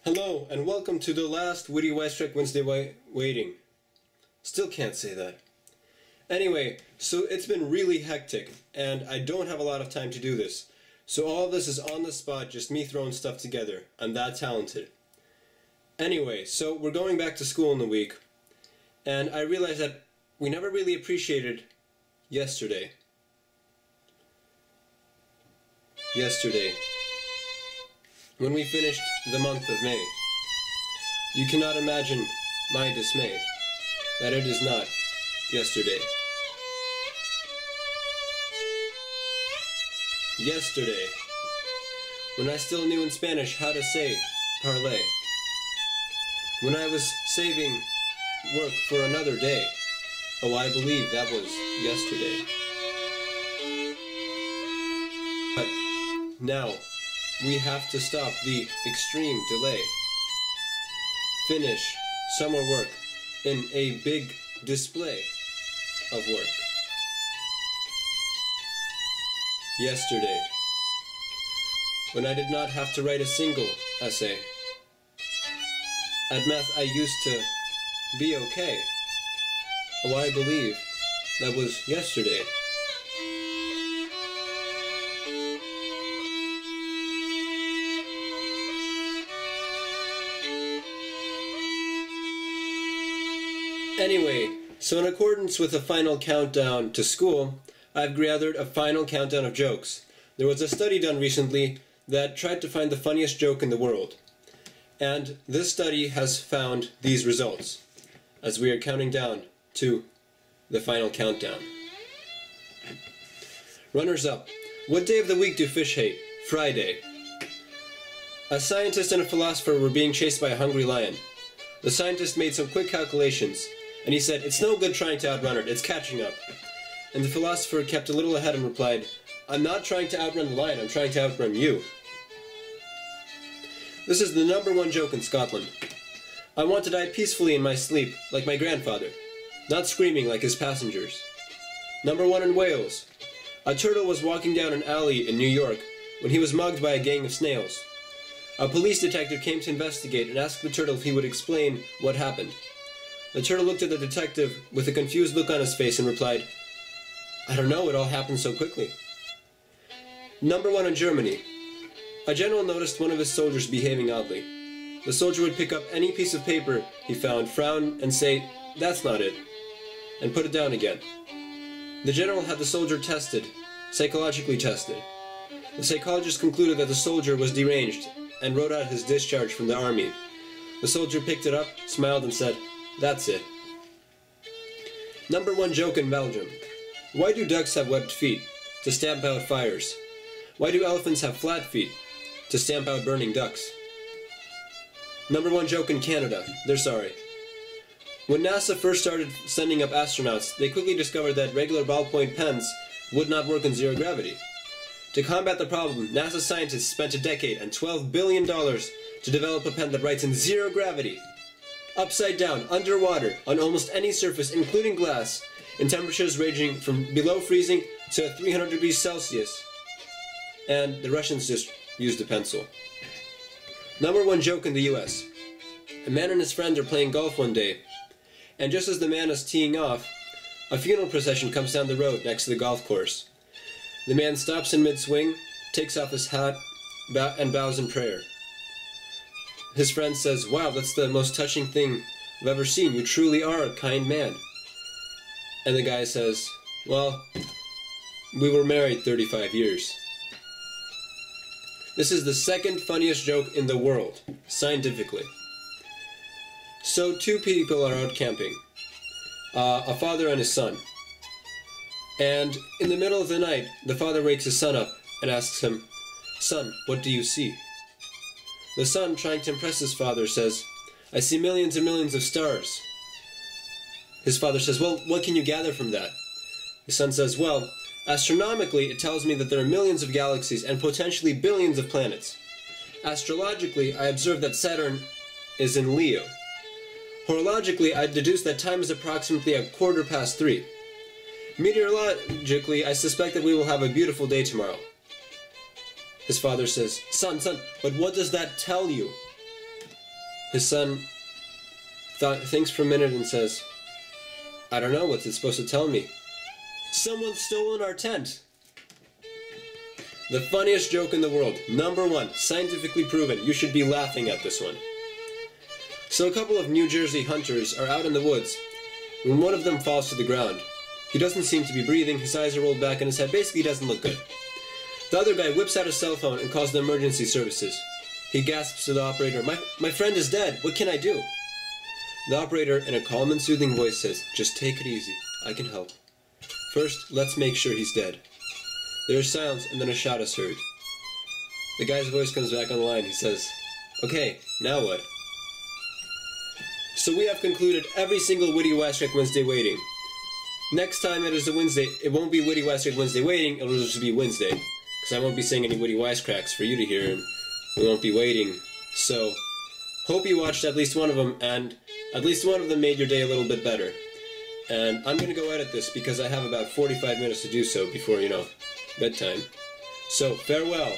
Hello, and welcome to the last Witty Wisecrack Wednesday waiting. Still can't say that. Anyway, so it's been really hectic, and I don't have a lot of time to do this. So all of this is on the spot, just me throwing stuff together. I'm that talented. Anyway, so we're going back to school in the week, and I realized that we never really appreciated yesterday. When we finished the month of May. You cannot imagine my dismay that it is not yesterday. Yesterday, when I still knew in Spanish how to say parlay. When I was saving work for another day. Oh, I believe that was yesterday. But now, we have to stop the extreme delay. Finish summer work in a big display of work. Yesterday, when I did not have to write a single essay. At math I used to be okay. Oh, I believe that was yesterday. Anyway, so in accordance with the final countdown to school, I've gathered a final countdown of jokes. There was a study done recently that tried to find the funniest joke in the world. And this study has found these results, as we are counting down to the final countdown. Runners up. What day of the week do fish hate? Friday. A scientist and a philosopher were being chased by a hungry lion. The scientist made some quick calculations, and he said, "It's no good trying to outrun it, it's catching up." And the philosopher kept a little ahead and replied, "I'm not trying to outrun the lion, I'm trying to outrun you." This is the #1 joke in Scotland. I want to die peacefully in my sleep, like my grandfather, not screaming like his passengers. #1 in Wales. A turtle was walking down an alley in New York when he was mugged by a gang of snails. A police detective came to investigate and asked the turtle if he would explain what happened. The turtle looked at the detective with a confused look on his face and replied, "I don't know, it all happened so quickly." #1 in Germany. A general noticed one of his soldiers behaving oddly. The soldier would pick up any piece of paper he found, frown, and say, "That's not it," and put it down again. The general had the soldier tested, psychologically tested. The psychologist concluded that the soldier was deranged and wrote out his discharge from the army. The soldier picked it up, smiled, and said, "That's it." #1 joke in Belgium. Why do ducks have webbed feet? To stamp out fires. Why do elephants have flat feet? To stamp out burning ducks. #1 joke in Canada. They're sorry. When NASA first started sending up astronauts, they quickly discovered that regular ballpoint pens would not work in zero gravity. To combat the problem, NASA scientists spent a decade and $12 billion to develop a pen that writes in zero gravity. Upside down, underwater, on almost any surface, including glass, in temperatures ranging from below freezing to 300 degrees Celsius. And the Russians just used a pencil. #1 joke in the US. A man and his friend are playing golf one day, and just as the man is teeing off, a funeral procession comes down the road next to the golf course. The man stops in mid-swing, takes off his hat, and bows in prayer. His friend says, "Wow, that's the most touching thing I've ever seen. You truly are a kind man." And the guy says, "Well, we were married 35 years. This is the second funniest joke in the world, scientifically. So 2 people are out camping, a father and his son. And in the middle of the night, the father wakes his son up and asks him, "Son, what do you see?" The son, trying to impress his father, says, "I see millions and millions of stars." His father says, "Well, what can you gather from that?" His son says, "Well, astronomically, it tells me that there are millions of galaxies and potentially billions of planets. Astrologically, I observe that Saturn is in Leo. Horologically, I deduce that time is approximately 3:15. Meteorologically, I suspect that we will have a beautiful day tomorrow." His father says, son, but what does that tell you?" His son thinks for a minute and says, I don't know, what's it supposed to tell me? Someone's stolen our tent! The funniest joke in the world. Number 1, scientifically proven. You should be laughing at this one. So a couple of New Jersey hunters are out in the woods when one of them falls to the ground. He doesn't seem to be breathing, his eyes are rolled back in his head, basically he doesn't look good. The other guy whips out his cell phone and calls the emergency services. He gasps to the operator, my friend is dead, what can I do? The operator, in a calm and soothing voice, says, just take it easy, I can help. First, let's make sure he's dead. There is silence, and then a shout is heard. The guy's voice comes back on the line, he says, okay, now what? So we have concluded every single Witty Wisecrack Wednesday waiting. Next time it is a Wednesday, it won't be Witty Wisecrack Wednesday waiting, it'll just be Wednesday. Because I won't be saying any witty wisecracks for you to hear, and we won't be waiting. So, hope you watched at least one of them, and at least one of them made your day a little bit better. And I'm going to go edit this because I have about 45 minutes to do so before, bedtime. So, farewell.